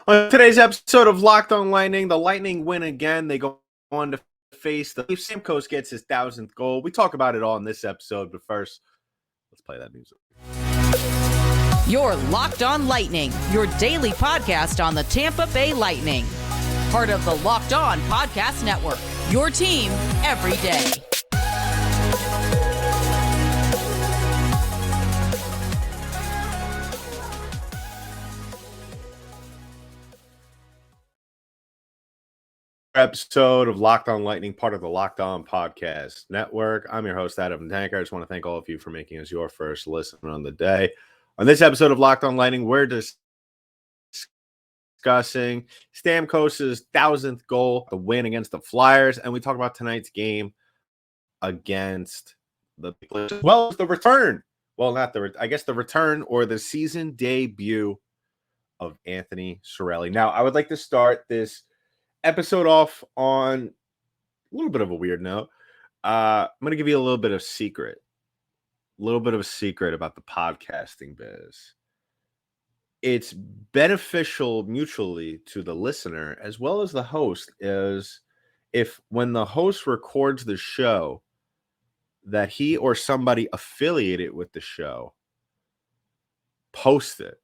On today's episode of Locked on Lightning, the Lightning win again. They go on to face the Stamkos gets his 1,000th goal. We talk about it all in this episode, but first, let's play that music. You're Locked on Lightning, your daily podcast on the Tampa Bay Lightning. Part of the Locked On Podcast Network, your team every day. Episode of Locked on Lightning, part of the Locked On Podcast Network. I'm your host, Adam Tanker. I just want to thank all of you for making us your first listen on the day. On this episode of Locked on Lightning, we're discussing Stamkos' 1,000th goal, the win against the Flyers, and we talk about tonight's game against the well, the return. Well, not the I guess the return or the season debut of Anthony Cirelli. Now, I would like to start this episode off on a little bit of a weird note. I'm going to give you a little bit of secret about the podcasting biz. It's beneficial mutually to the listener as well as the host is if when the host records the show that he or somebody affiliated with the show post it.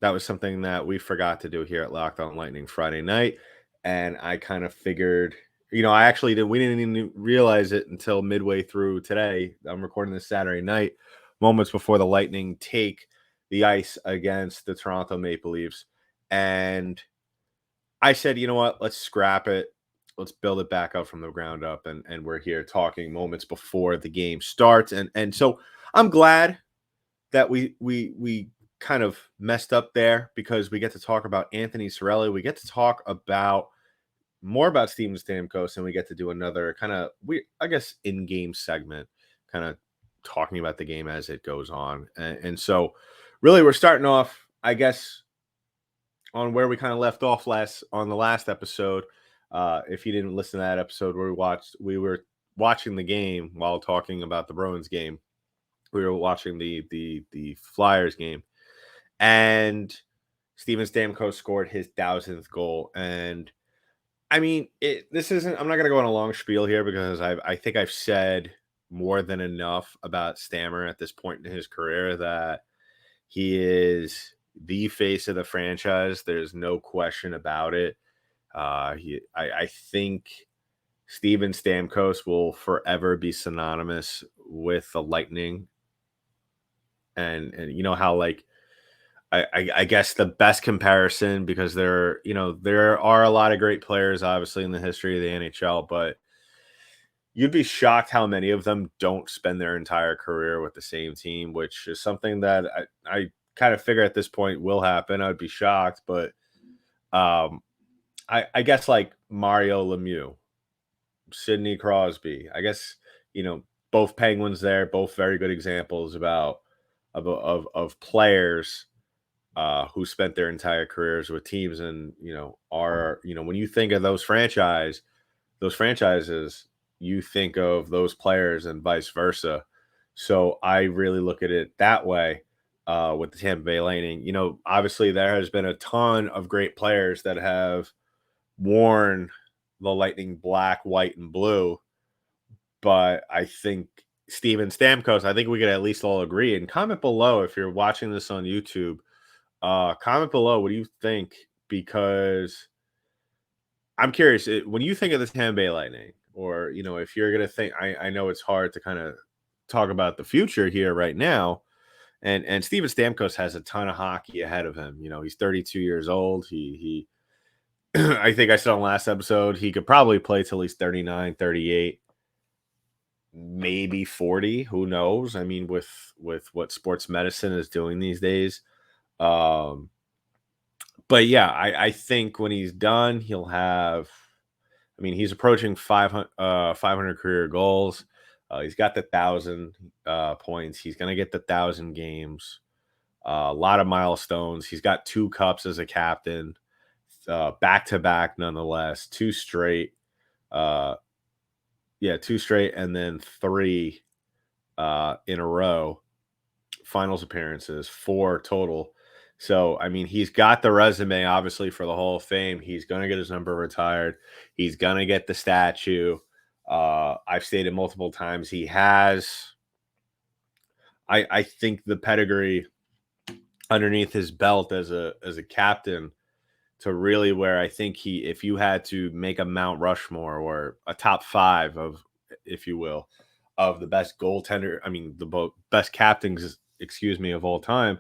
That was something that we forgot to do here at Locked on Lightning Friday night. And I kind of figured, we didn't even realize it until midway through today. I'm recording this Saturday night, moments before the Lightning take the ice against the Toronto Maple Leafs. And I said, you know what, let's scrap it. Let's build it back up from the ground up. And we're here talking moments before the game starts. And so I'm glad that we kind of messed up there because we get to talk about Anthony Cirelli. We get to talk about more about Steven Stamkos, and we get to do another kind of in-game segment, kind of talking about the game as it goes on. And so really we're starting off, I guess, on where we kind of left off on the last episode. If you didn't listen to that episode where we were watching the game while talking about the Bruins game. We were watching the Flyers game. And Steven Stamkos scored his 1,000th goal. And I mean, I'm not going to go on a long spiel here because I think I've said more than enough about Stammer at this point in his career that he is the face of the franchise. There's no question about it. I think Steven Stamkos will forever be synonymous with the Lightning. And you know how I guess the best comparison, because there are a lot of great players, obviously, in the history of the NHL, but you'd be shocked how many of them don't spend their entire career with the same team, which is something that I kind of figure at this point will happen. I'd be shocked, but I guess like Mario Lemieux, Sidney Crosby, I guess, both Penguins there, both very good examples of players who spent their entire careers with teams, and when you think of those franchises, you think of those players and vice versa. So I really look at it that way with the Tampa Bay Lightning. Obviously there has been a ton of great players that have worn the Lightning black, white, and blue, but I think Steven Stamkos, I think we could at least all agree. And comment below if you're watching this on YouTube. Comment below what do you think, because I'm curious when you think of the Tampa Bay Lightning, or if you're gonna think, I know it's hard to kind of talk about the future here right now, and Steven Stamkos has a ton of hockey ahead of him. He's 32 years old. He I think I said on last episode he could probably play till he's 39, 38, maybe 40. Who knows? I mean, with what sports medicine is doing these days. But yeah, I think when he's done, he'll have, he's approaching 500 career goals. He's got the 1,000 points. He's going to get the 1,000 games, a lot of milestones. He's got 2 cups as a captain, back-to-back nonetheless, 2 straight. 2 straight, and then 3 in a row. Finals appearances, 4 total. So, I mean, he's got the resume, obviously, for the Hall of Fame. He's going to get his number retired. He's going to get the statue. I've stated multiple times he has. I think the pedigree underneath his belt as a captain to really where I think if you had to make a Mount Rushmore or a top five of, if you will, of the best goaltender, I mean, the best captains, excuse me, of all time,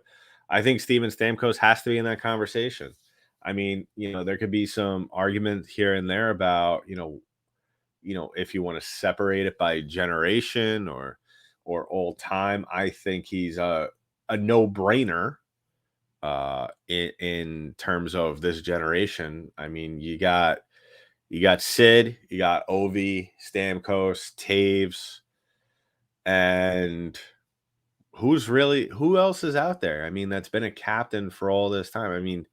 I think Steven Stamkos has to be in that conversation. I mean, there could be some argument here and there about, if you want to separate it by generation or all time. I think he's a no-brainer in terms of this generation. I mean, you got Sid, you got Ovi, Stamkos, Taves, and who else is out there? I mean, that's been a captain for all this time. I mean,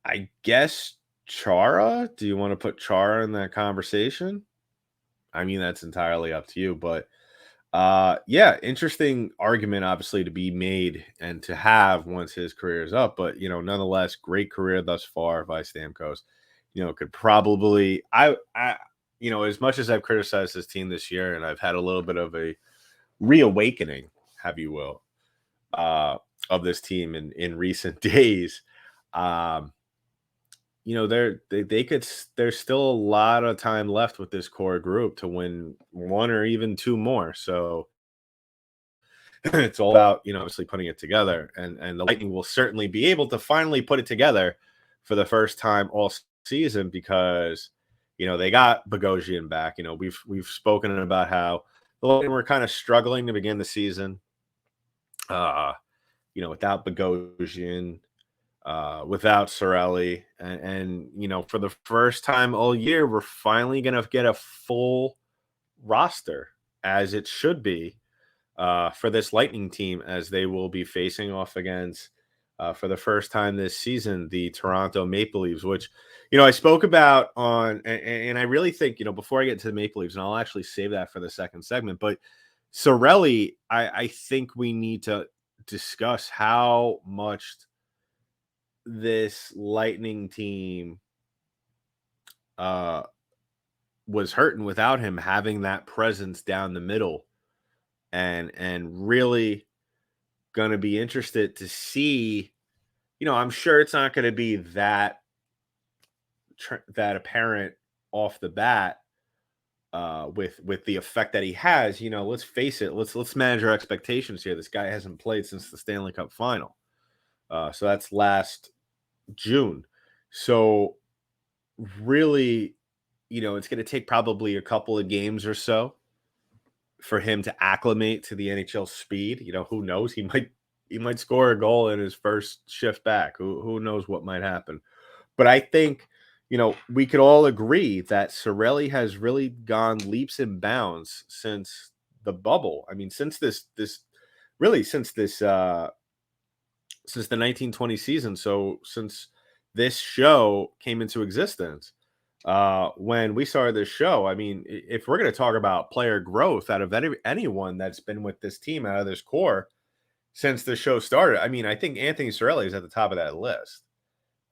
I guess Chara. Do you want to put Chara in that conversation? I mean, that's entirely up to you, but yeah, interesting argument obviously to be made and to have once his career is up, but nonetheless, great career thus far by Stamkos. Could probably as much as I've criticized this team this year and I've had a little bit of a reawakening, have you will, of this team in recent days. There's still a lot of time left with this core group to win one or even two more. So it's all about, obviously putting it together, and the Lightning will certainly be able to finally put it together for the first time all season because, they got Bogosian back. We've spoken about how the Lightning were kind of struggling to begin the season, without Bogosian, without Cirelli, and for the first time all year, we're finally going to get a full roster as it should be for this Lightning team, as they will be facing off against for the first time this season the Toronto Maple Leafs, which I spoke about on, and I really think before I get to the Maple Leafs, and I'll actually save that for the second segment, but Cirelli, I think we need to discuss how much this Lightning team was hurting without him having that presence down the middle, and really going to be interested to see. I'm sure it's not going to be that apparent off the bat with the effect that he has. Let's face it. Let's manage our expectations here. This guy hasn't played since the Stanley Cup final, so that's last June. So really, it's going to take probably a couple of games or so for him to acclimate to the NHL speed. Who knows? He might score a goal in his first shift back. Who knows what might happen? But I think, we could all agree that Cirelli has really gone leaps and bounds since the bubble. I mean, since the 1920 season. So since this show came into existence, when we started this show, I mean, if we're going to talk about player growth out of anyone that's been with this team out of this core since the show started, I mean, I think Anthony Cirelli is at the top of that list.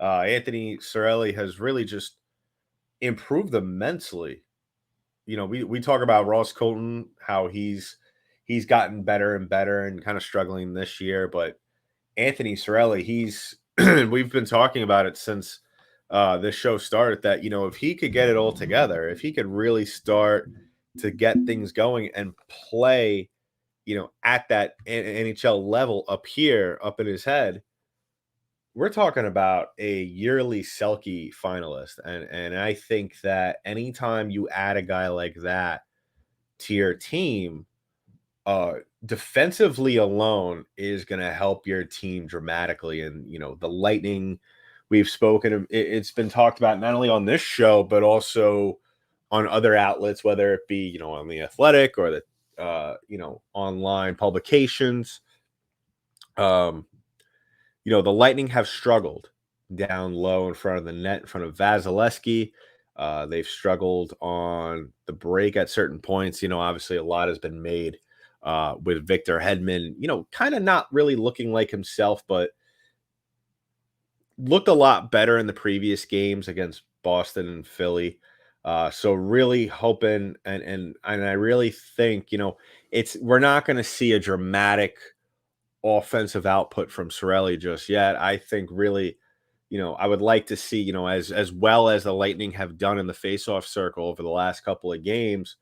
Anthony Cirelli has really just improved immensely. We talk about Ross Colton, how he's gotten better and better and kind of struggling this year, but Anthony Cirelli, we've been talking about it since this show started, that if he could get it all together, if he could really start to get things going and play at that NHL level up here, up in his head, we're talking about a yearly Selke finalist. And I think that anytime you add a guy like that to your team, defensively alone is going to help your team dramatically. And, the Lightning, we've spoken, it's been talked about not only on this show, but also on other outlets, whether it be, on The Athletic or the, online publications. The Lightning have struggled down low in front of the net, in front of Vasilevsky. They've struggled on the break at certain points. Obviously a lot has been made with Victor Hedman, kind of not really looking like himself, but looked a lot better in the previous games against Boston and Philly. So really hoping and I really think, we're not going to see a dramatic offensive output from Cirelli just yet. I think really, I would like to see, as well as the Lightning have done in the faceoff circle over the last couple of games,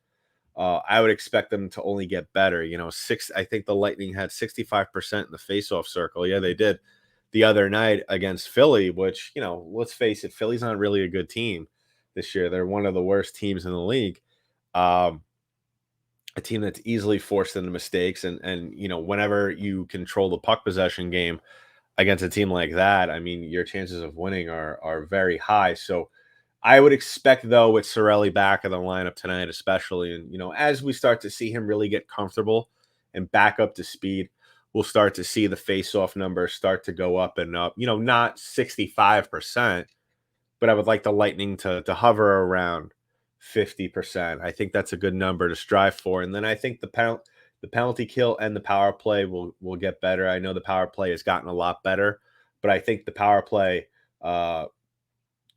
I would expect them to only get better. I think the Lightning had 65% in the faceoff circle. Yeah, they did the other night against Philly, which, let's face it, Philly's not really a good team this year. They're one of the worst teams in the league. Um, a team that's easily forced into mistakes. And, whenever you control the puck possession game against a team like that, I mean, your chances of winning are very high. So I would expect, though, with Cirelli back in the lineup tonight, especially, and as we start to see him really get comfortable and back up to speed, we'll start to see the face-off numbers start to go up and up. Not 65%, but I would like the Lightning to hover around 50%. I think that's a good number to strive for. And then I think the penalty kill and the power play will get better. I know the power play has gotten a lot better, but I think the power play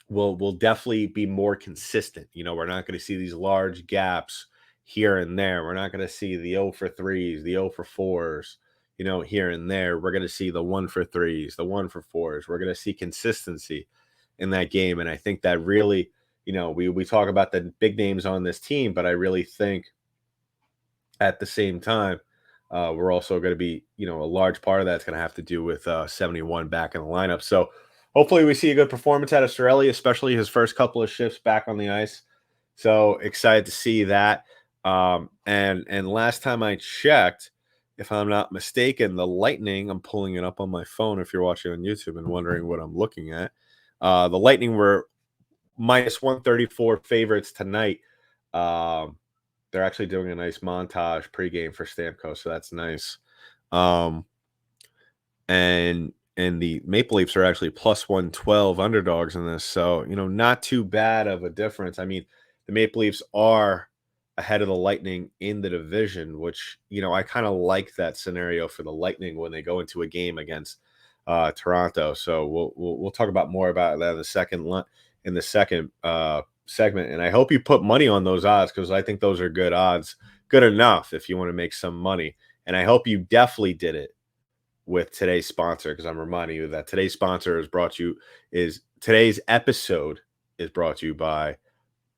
will definitely be more consistent. We're not going to see these large gaps here and there. We're not going to see the 0 for 3s, the 0 for 4s, here and there. We're going to see the 1 for 3s, the 1 for 4s. We're going to see consistency in that game. And I think that really, we talk about the big names on this team, but I really think at the same time, we're also going to be, a large part of that's going to have to do with 71 back in the lineup. So hopefully we see a good performance out of Cirelli, especially his first couple of shifts back on the ice. So excited to see that. And last time I checked, if I'm not mistaken, the Lightning, I'm pulling it up on my phone if you're watching on YouTube and wondering what I'm looking at. The Lightning were minus 134 favorites tonight. They're actually doing a nice montage pregame for Stamkos, so that's nice. And the Maple Leafs are actually plus 112 underdogs in this, so not too bad of a difference. I mean, the Maple Leafs are ahead of the Lightning in the division, which I kind of like that scenario for the Lightning when they go into a game against Toronto. So we'll talk about more about that in the second segment. And I hope you put money on those odds, because I think those are good odds, good enough if you want to make some money. And I hope you definitely did it with today's sponsor, because I'm reminding you that today's sponsor today's episode is brought to you by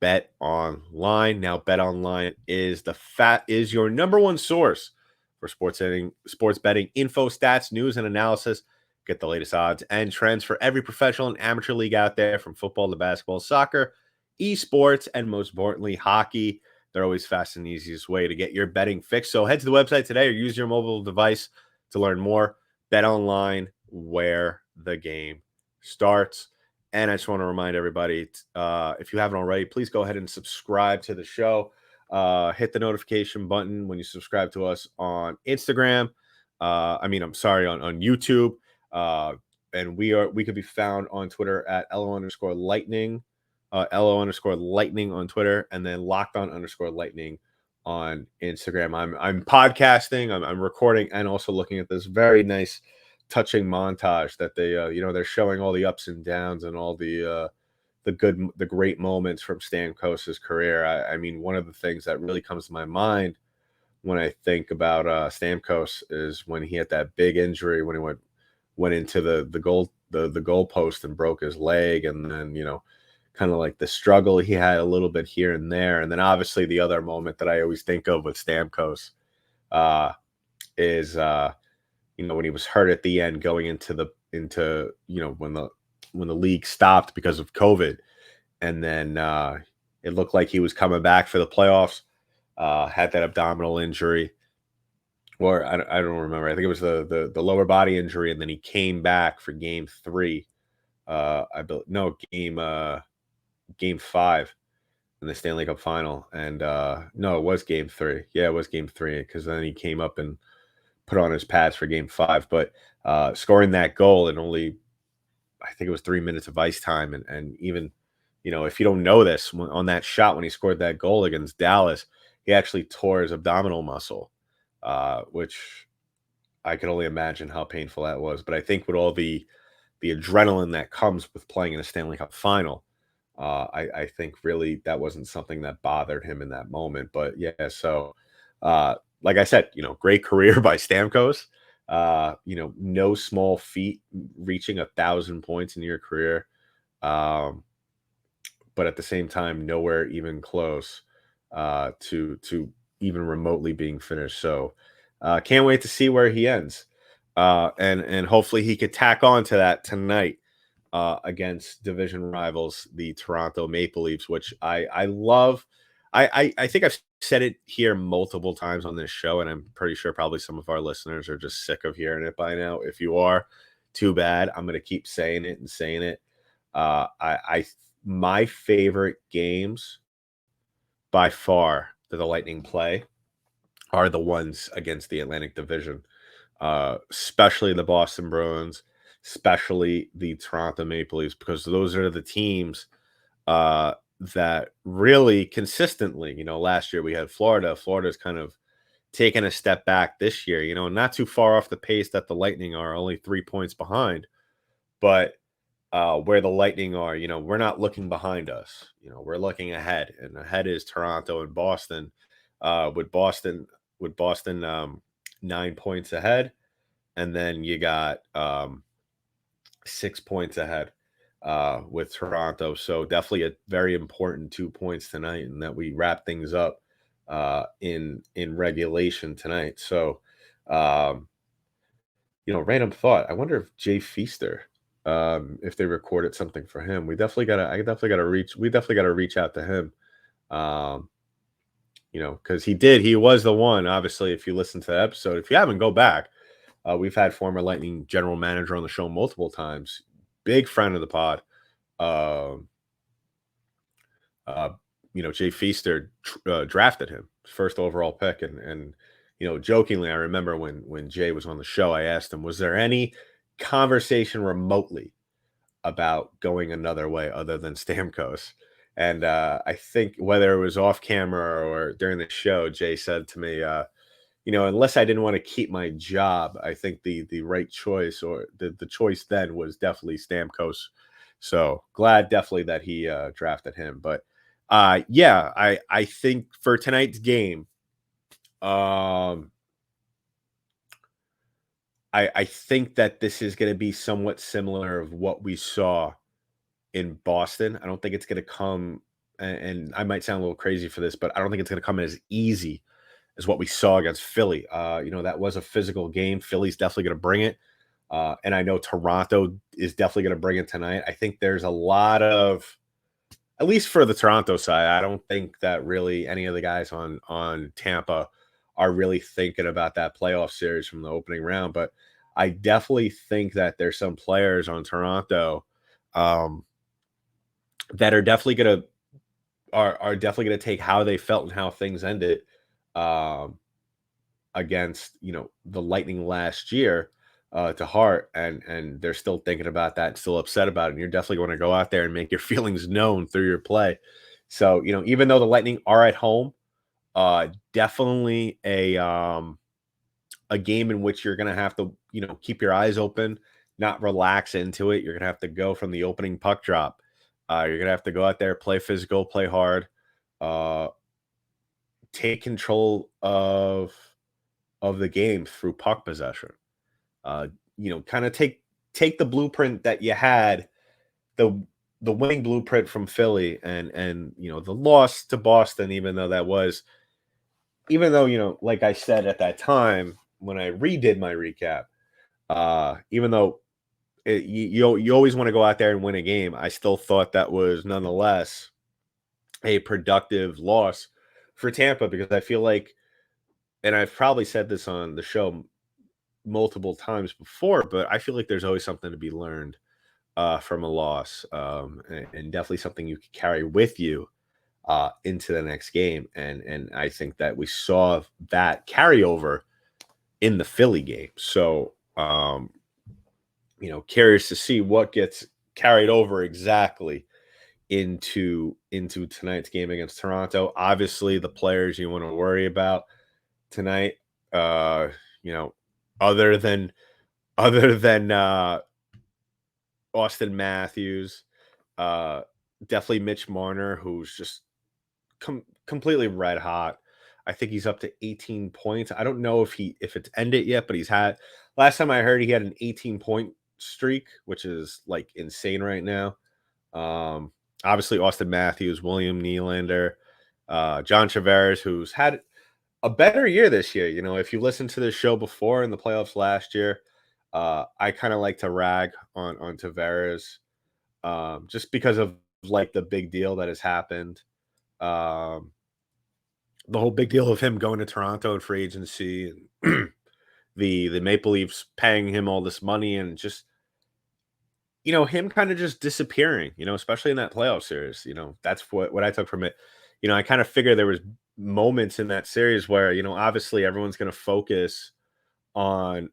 BetOnline. Now, BetOnline is your number one source for sports betting info, stats, news, and analysis. Get the latest odds and trends for every professional and amateur league out there, from football to basketball, soccer, esports, and most importantly, hockey. They're always fast and easiest way to get your betting fix. So head to the website today or use your mobile device to learn more. BetOnline, where the game starts. And I just want to remind everybody, if you haven't already, please go ahead and subscribe to the show. Hit the notification button when you subscribe to us on Instagram. On YouTube. And we could be found on Twitter at LO_Lightning, LO_Lightning on Twitter, and then LockedOn_Lightning on Instagram. I'm podcasting, I'm recording, and also looking at this very nice, touching montage that they, they're showing all the ups and downs and all the great moments from Stamkos' career. I mean, one of the things that really comes to my mind when I think about Stamkos is when he had that big injury, when he went into the goal post and broke his leg, and then kind of like the struggle he had a little bit here and there. And then obviously the other moment that I always think of with Stamkos is when he was hurt at the end, going into when the league stopped because of COVID, and then it looked like he was coming back for the playoffs, had that abdominal injury, or I don't remember. I think it was the lower body injury, and then he came back for game 3. Game 5 in the Stanley Cup final. And no, it was game 3. Yeah, it was game 3, because then he came up and put on his pads for game 5. But scoring that goal in only, I think it was 3 minutes of ice time. And even, if you don't know this, on that shot when he scored that goal against Dallas, he actually tore his abdominal muscle, which I could only imagine how painful that was. But I think with all the the adrenaline that comes with playing in a Stanley Cup final. I think really that wasn't something that bothered him in that moment. But yeah, so like I said, great career by Stamkos. No small feat reaching 1,000 points in your career. Um, but at the same time, nowhere even close to even remotely being finished. So can't wait to see where he ends. And hopefully he could tack on to that tonight against division rivals, the Toronto Maple Leafs, which I love. I think I've said it here multiple times on this show, and I'm pretty sure probably some of our listeners are just sick of hearing it by now. If you are, too bad. I'm going to keep saying it and saying it. My favorite games by far that the Lightning play are the ones against the Atlantic Division, especially the Boston Bruins, especially the Toronto Maple Leafs, because those are the teams that really consistently, last year we had Florida. Florida's kind of taken a step back this year, not too far off the pace that the Lightning are, only 3 points behind. But where the Lightning are, we're not looking behind us. We're looking ahead, and ahead is Toronto and Boston. With Boston 9 points ahead, and then you got 6 points ahead with Toronto. So definitely a very important 2 points tonight, and that we wrap things up in regulation tonight. So, random thought. I wonder if Jay Feaster, if they recorded something for him. We definitely gotta reach out to him. Because he was the one. Obviously, if you listen to the episode, if you haven't, go back. We've had former Lightning general manager on the show multiple times. Big friend of the pod. Jay Feaster drafted him first overall pick, and jokingly, I remember when Jay was on the show, I asked him, was there any conversation remotely about going another way other than Stamkos? And I think whether it was off camera or during the show, Jay said to me, unless I didn't want to keep my job, I think the right choice, or the choice then, was definitely Stamkos. So glad definitely that he drafted him. But yeah, I think for tonight's game, I think that this is going to be somewhat similar of what we saw in Boston. I don't think it's going to come, and I might sound a little crazy for this, but I don't think it's going to come as easy as what we saw against Philly. That was a physical game. Philly's definitely going to bring it. And I know Toronto is definitely going to bring it tonight. I think there's a lot of, at least for the Toronto side, I don't think that really any of the guys on Tampa are really thinking about that playoff series from the opening round. But I definitely think that there's some players on Toronto that are definitely going to take how they felt and how things ended against the Lightning last year to heart, and they're still thinking about that, still upset about it. And you're definitely going to go out there and make your feelings known through your play. So even though the Lightning are at home, definitely a game in which you're going to have to keep your eyes open, not relax into it. You're going to have to go from the opening puck drop. You're going to have to go out there, play physical, play hard, take control of the game through puck possession. Kind of take the blueprint that you had, the winning blueprint from Philly, and the loss to Boston, even though, like I said at that time when I redid my recap, even though you always want to go out there and win a game, I still thought that was nonetheless a productive loss for Tampa, because I feel like, and I've probably said this on the show multiple times before, but I feel like there's always something to be learned from a loss, and definitely something you can carry with you into the next game. And I think that we saw that carryover in the Philly game. So, curious to see what gets carried over exactly into tonight's game against Toronto. Obviously, the players you want to worry about tonight, other than Austin Matthews, definitely Mitch Marner, who's just completely red hot. I think he's up to 18 points. I don't know if it's ended yet, but he's had last time I heard he had an 18-point streak, which is like insane right now. Obviously Austin Matthews, William Nylander, John Tavares, who's had a better year this year. You know, if you listened to this show before in the playoffs last year, I kind of like to rag on Tavares, just because of like the big deal that has happened. Um, the whole big deal of him going to Toronto and free agency, and the Maple Leafs paying him all this money, and just him kind of just disappearing. Especially in that playoff series. That's what I took from it. I kind of figured there was moments in that series where obviously everyone's going to focus on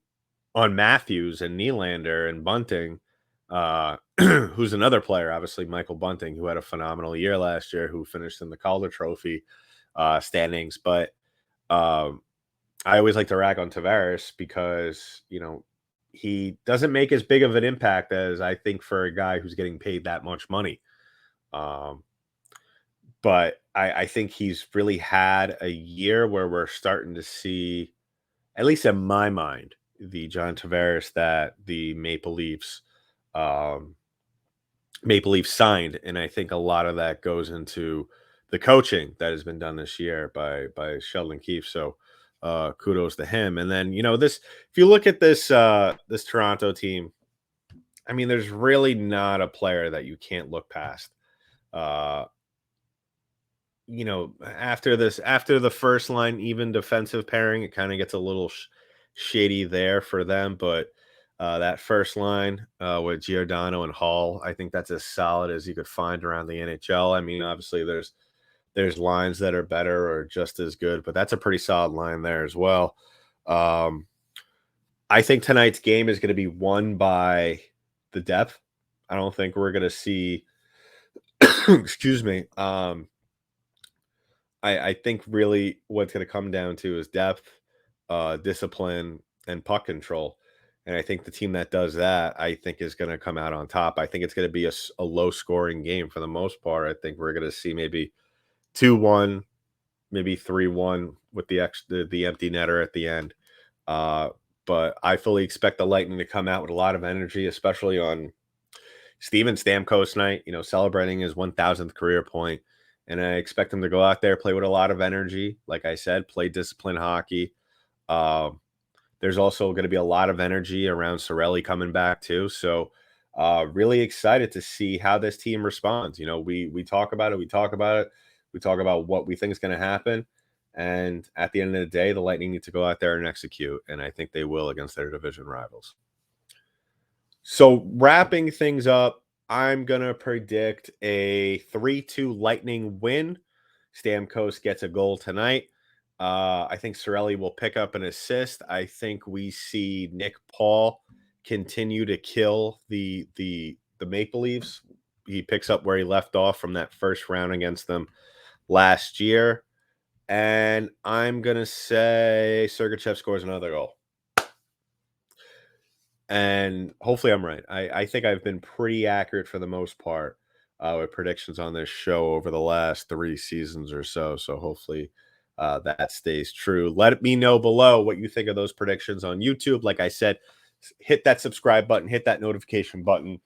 Matthews and Nylander and Bunting, who's another player, obviously Michael Bunting, who had a phenomenal year last year, who finished in the Calder Trophy standings. But I always like to rag on Tavares because, he doesn't make as big of an impact as I think for a guy who's getting paid that much money. But I think he's really had a year where we're starting to see, at least in my mind, the John Tavares that the Maple Leafs signed. And I think a lot of that goes into the coaching that has been done this year by Sheldon Keefe. So kudos to him. And then, if you look at this Toronto team, I mean, there's really not a player that you can't look past. After the first line, even defensive pairing, it kind of gets a little shady there for them. But that first line with Giordano and Hall, I think that's as solid as you could find around the NHL. I mean, obviously there's lines that are better or just as good, but that's a pretty solid line there as well. I think tonight's game is going to be won by the depth. I don't think we're going to see, excuse me. I think really what's going to come down to is depth, discipline, and puck control. And I think the team that does that, I think, is going to come out on top. I think it's going to be a low-scoring game for the most part. I think we're going to see maybe 2-1, maybe 3-1 with the empty netter at the end. But I fully expect the Lightning to come out with a lot of energy, especially on Steven Stamkos night, celebrating his 1,000th career point. And I expect him to go out there, play with a lot of energy. Like I said, play disciplined hockey. There's also going to be a lot of energy around Cirelli coming back too. So really excited to see how this team responds. We talk about it. We talk about what we think is going to happen. And at the end of the day, the Lightning need to go out there and execute. And I think they will against their division rivals. So wrapping things up, I'm going to predict a 3-2 Lightning win. Stamkos gets a goal tonight. I think Cirelli will pick up an assist. I think we see Nick Paul continue to kill the Maple Leafs. He picks up where he left off from that first round against them last year. And I'm going to say Sergachev scores another goal. And hopefully I'm right. I think I've been pretty accurate for the most part with predictions on this show over the last 3 seasons or so. So hopefully that stays true. Let me know below what you think of those predictions on YouTube. Like I said, hit that subscribe button, hit that notification button,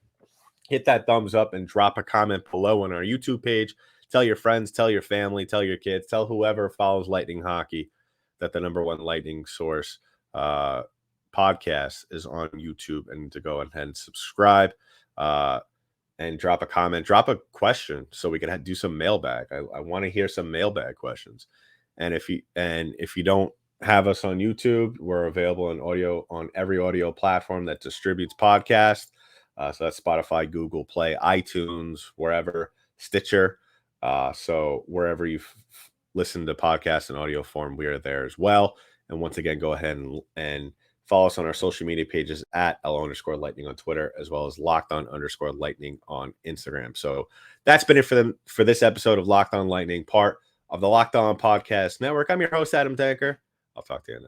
hit that thumbs up, and drop a comment below on our YouTube page. Tell your friends, tell your family, tell your kids, tell whoever follows Lightning hockey that the #1 Lightning source podcast is on YouTube, and to go ahead and subscribe and drop a comment, drop a question so we can do some mailbag. I want to hear some mailbag questions. And if you don't have us on YouTube, we're available on every audio platform that distributes podcasts. So that's Spotify, Google Play, iTunes, wherever, Stitcher. So wherever you listen to podcasts in audio form, we are there as well. And once again, go ahead and follow us on our social media pages at @L_Lightning on Twitter, as well as @Locked_On_Lightning on Instagram. So that's been it for this episode of Locked On Lightning, part of the Locked On Podcast Network. I'm your host, Adam Danker. I'll talk to you next.